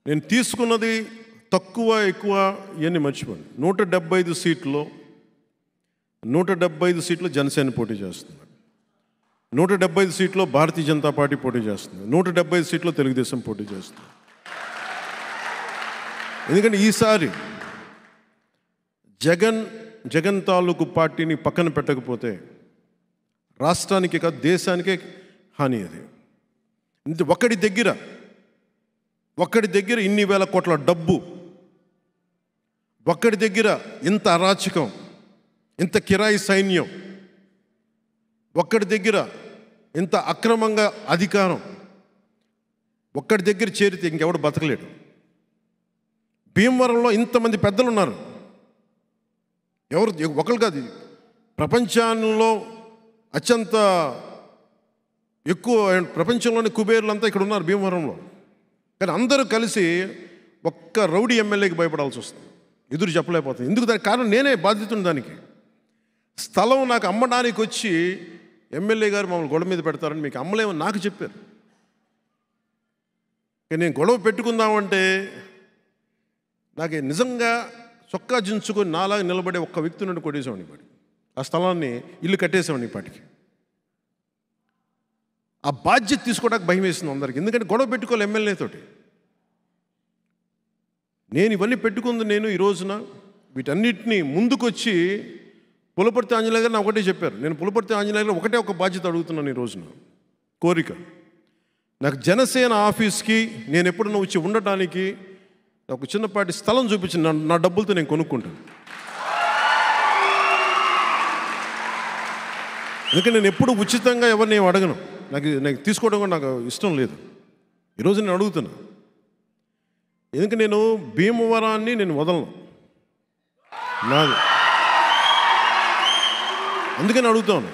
నేను తీసుకున్నది తక్కువ ఎక్కువ ఇవన్నీ మర్చిపోండి. 175 సీట్లు 175 సీట్లు జనసేన పోటీ చేస్తుంది, 175 సీట్లో భారతీయ జనతా పార్టీ పోటీ చేస్తుంది, 175 సీట్లో తెలుగుదేశం పోటీ చేస్తుంది. ఎందుకంటే ఈసారి జగన్ తాలూకు పార్టీని పక్కన పెట్టకపోతే రాష్ట్రానికి కాదు దేశానికే హాని. అది ఒక్కడి దగ్గర ఇన్ని వేల కోట్ల డబ్బు, ఒక్కడి దగ్గర ఇంత అరాచకం, ఇంత కిరాయి సైన్యం, ఒక్కడి దగ్గర ఇంత అక్రమంగా అధికారం, ఒక్కడి దగ్గర చేరితే ఇంకెవడు బతకలేడు. భీమవరంలో ఇంతమంది పెద్దలు ఉన్నారు, ఎవరు ఒకరు కాదు, ప్రపంచంలో అత్యంత ఎక్కువ ప్రపంచంలోని కుబేర్లంతా ఇక్కడ ఉన్నారు భీమవరంలో. కానీ అందరూ కలిసి ఒక్క రౌడీ ఎమ్మెల్యేకి భయపడాల్సి వస్తుంది, ఎదురు చెప్పలేకపోతుంది. ఎందుకు? దానికి కారణం నేనే బాధ్యతను. దానికి స్థలం నాకు అమ్మడానికి వచ్చి ఎమ్మెల్యే గారు మమ్మల్ని గొడవ మీద పెడతారని మీకు అమ్మలేమని నాకు చెప్పారు. నేను గొడవ పెట్టుకుందామంటే నాకు నిజంగా చొక్కా జించుకొని నాలాగా నిలబడే ఒక్క వ్యక్తి నుండి కొట్టేసేవాడిని పాటి, ఆ స్థలాన్ని ఇల్లు కట్టేసేవాడిని పాటికి. ఆ బాధ్యత తీసుకోవడానికి భయం వేసింది అందరికీ, ఎందుకంటే గొడవ పెట్టుకోవాలి ఎమ్మెల్యేతోటి. నేను ఇవన్నీ పెట్టుకుంది నేను ఈ రోజున వీటన్నిటినీ ముందుకొచ్చి పులపర్తి ఆంజనేయ గారు నాకు ఒకటే చెప్పారు. నేను పులపర్తి ఆంజనేయ గారు ఒకటే ఒక బాధ్యత అడుగుతున్నాను ఈ రోజున, కోరిక. నాకు జనసేన ఆఫీస్కి నేను ఎప్పుడన్నా వచ్చి ఉండటానికి ఒక చిన్నపాటి స్థలం చూపించి నా డబ్బులతో నేను కొనుక్కుంటాను. ఎందుకంటే నేను ఎప్పుడు ఉచితంగా ఎవరిని ఏం అడగను, నాకు తీసుకోవడం కూడా నాకు ఇష్టం లేదు. ఈరోజు నేను అడుగుతున్నా, ఎందుకంటే నేను భీమవరాన్ని నేను వదలను, నాది. అందుకని అడుగుతాను,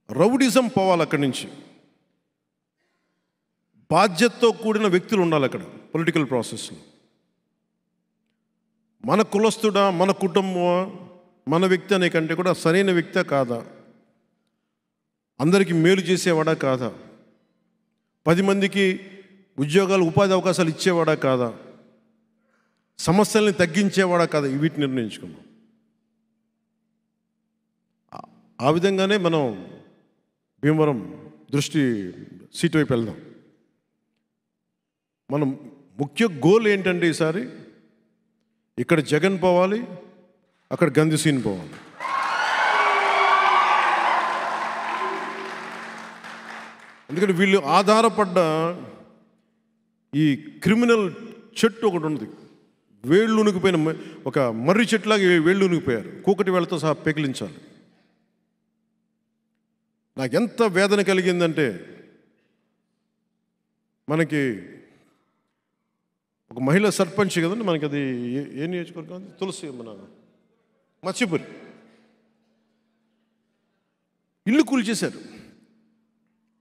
రౌడిజం పోవాలి అక్కడి నుంచి, బాధ్యతతో కూడిన వ్యక్తులు ఉండాలి అక్కడ పొలిటికల్ ప్రాసెస్లో. మన కులస్తుడా, మన కుటుంబమా, మన వ్యక్తి అనే కంటే కూడా సరైన వ్యక్తే కాదా, అందరికీ మేలు చేసేవాడా కాదా, 10 మందికి ఉద్యోగాలు ఉపాధి అవకాశాలు ఇచ్చేవాడా కాదా, సమస్యల్ని తగ్గించేవాడా కాదా, వీటిని నిర్ణయించుకున్నాం. ఆ విధంగానే మనం భీమవరం దృష్టి సీటు వైపు వెళ్దాం. మనం ముఖ్య గోల్ ఏంటంటే ఈసారి ఇక్కడ జగన్ పోవాలి, అక్కడ గంధిసీన్ పోవాలి. ఎందుకంటే వీళ్ళు ఆధారపడ్డ ఈ క్రిమినల్ చెట్టు ఒకటి ఉంది, వేళ్ళు ఉనికిపోయిన ఒక మర్రి చెట్టులాగా వేళ్ళు ఉనికిపోయారు, కూకటి వేళ్ళతో సహా పెకిలించాలి. నాకు ఎంత వేదన కలిగిందంటే, మనకి ఒక మహిళా సర్పంచ్ కదండి మనకి, అది ఏ నియోజకవర్గం, తులసి మన మత్స్యపురి, ఇల్లు కూల్చేశారు.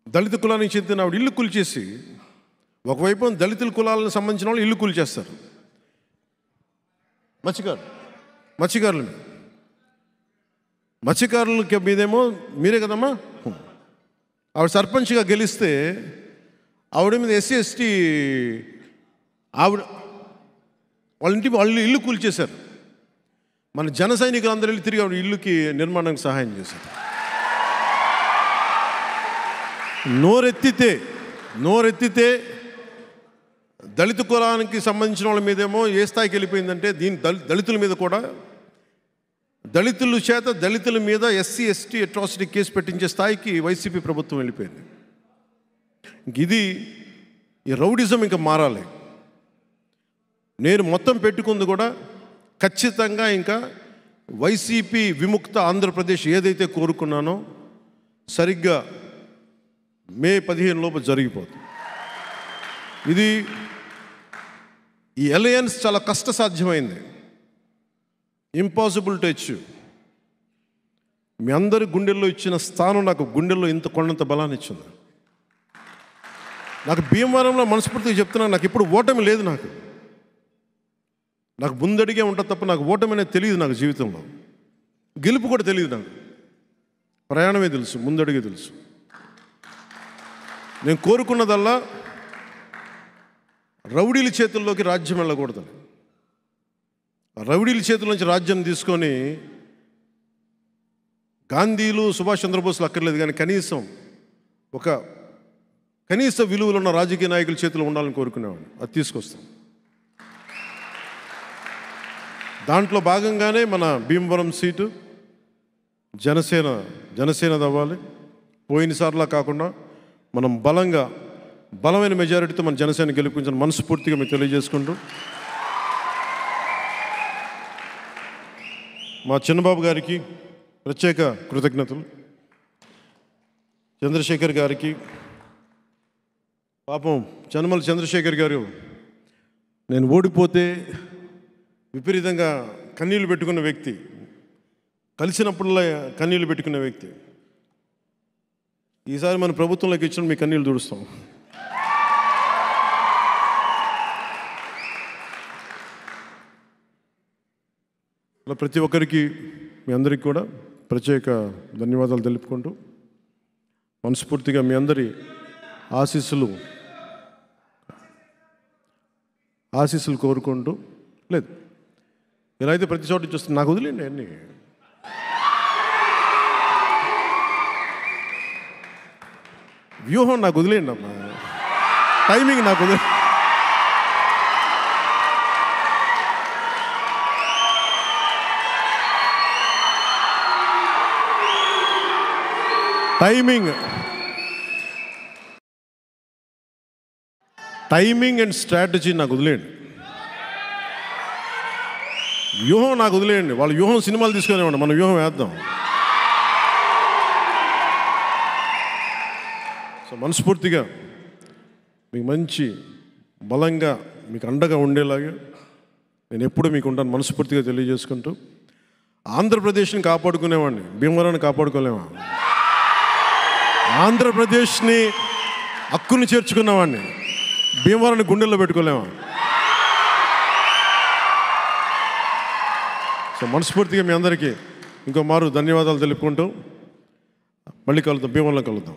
దళిత కులానికి చెందిన ఆవిడ ఇల్లు కూల్చేసి, ఒకవైపు దళితుల కులాలకు సంబంధించిన వాళ్ళు ఇల్లు కూల్చేస్తారు, మత్స్యకారులకి మీదేమో మీరే కదమ్మా. ఆవిడ సర్పంచ్గా గెలిస్తే ఆవిడ మీద SC ST ఆవిడ వాళ్ళ ఇల్లు కూల్చేశారు. మన జన సైనికులు అందరూ వెళ్ళి తిరిగి ఆవిడ ఇల్లుకి నిర్మాణానికి సహాయం చేశారు. నోరెత్తితే దళిత కులానికి సంబంధించిన వాళ్ళ మీదేమో ఏ స్థాయికి వెళ్ళిపోయిందంటే, దళితుల మీద కూడా, దళితుల మీద SC ST అట్రాసిటీ కేసు పెట్టించే స్థాయికి వైసీపీ ప్రభుత్వం వెళ్ళిపోయింది. ఈ రౌడిజం ఇంకా మారాలి. నేను మొత్తం పెట్టుకుంది కూడా ఖచ్చితంగా ఇంకా వైసీపీ విముక్త ఆంధ్రప్రదేశ్ ఏదైతే కోరుకున్నానో సరిగ్గా మే 15 లోపు జరిగిపోతుంది. ఈ అలయన్స్ చాలా కష్టసాధ్యమైంది, ఇంపాసిబుల్ టు అచీవ్. మీ అందరి గుండెల్లో ఇచ్చిన స్థానం నాకు గుండెల్లో కొండంత బలాన్ని ఇచ్చింది. నాకు భీమవరంలో మనస్ఫూర్తిగా చెప్తున్నాను, నాకు ఇప్పుడు ఓటమి లేదు. నాకు ముందడిగే ఉంటుంది తప్ప నాకు ఓటమి అనేది తెలియదు. నాకు జీవితంలో గెలుపు కూడా తెలియదు. నాకు ప్రయాణమే తెలుసు, ముందడిగే తెలుసు. నేను కోరుకున్నదల్లా రౌడీల చేతుల్లోకి రాజ్యం వెళ్ళకూడదని, రౌడీల చేతుల నుంచి రాజ్యం తీసుకొని గాంధీలు సుభాష్ చంద్రబోస్లు అక్కర్లేదు, కానీ కనీస విలువలు ఉన్న రాజకీయ నాయకుల చేతిలో ఉండాలని కోరుకునేవాడిని. అది తీసుకొస్తాం. దాంట్లో భాగంగానే మన భీమవరం సీటు జనసేనది అవ్వాలి. పోయినసార్లా కాకుండా మనం బలమైన మెజారిటీతో మన జనసేన గెలుపుకుంటాం మనస్ఫూర్తిగా మీకు తెలియజేసుకుంటూ, మా చిన్నబాబు గారికి ప్రత్యేక కృతజ్ఞతలు. చంద్రశేఖర్ గారికి, పాపం చనమల చంద్రశేఖర్ గారు నేను ఓడిపోతే విపరీతంగా కన్నీళ్ళు పెట్టుకున్న వ్యక్తి, కలిసినప్పుడల్లా కన్నీళ్ళు పెట్టుకునే వ్యక్తి. ఈసారి మన ప్రభుత్వంలోకి ఇచ్చిన మీ కన్నీళ్ళు తుడుస్తాం. అలా ప్రతి ఒక్కరికి, మీ అందరికీ కూడా ప్రత్యేక ధన్యవాదాలు తెలుపుకుంటూ, మనస్ఫూర్తిగా మీ అందరి ఆశీస్సులు కోరుకుంటూ, లేదు ఇలా అయితే ప్రతి చోట చూస్తుంది, నాకు వదిలేండి అన్నీ. వ్యూహం నాకు వదిలేండి అమ్మా, టైమింగ్ నాకు వదిలే. టైమింగ్ అండ్ స్ట్రాటజీ నాకు వదిలేయండి, వ్యూహం నాకు వదిలేయండి. వాళ్ళ వ్యూహం సినిమాలు తీసుకునేవాడి, మన వ్యూహం వేద్దాం. సో మనస్ఫూర్తిగా మీకు మంచి బలంగా మీకు అండగా ఉండేలాగా నేను ఎప్పుడు మీకు ఉంటాను మనస్ఫూర్తిగా తెలియజేసుకుంటూ, ఆంధ్రప్రదేశ్ని కాపాడుకునేవాడిని, భీమవరాన్ని కాపాడుకోలేమా? ఆంధ్రప్రదేశ్ని హక్కుని చేర్చుకున్నవాడిని, భీమవరాన్ని గుండెల్లో పెట్టుకోలేమా? సో మనస్ఫూర్తిగా మీ అందరికీ ఇంకో మారు ధన్యవాదాలు తెలుపుకుంటూ మళ్ళీ కలుద్దాం, భీమవరంలో కలుద్దాం.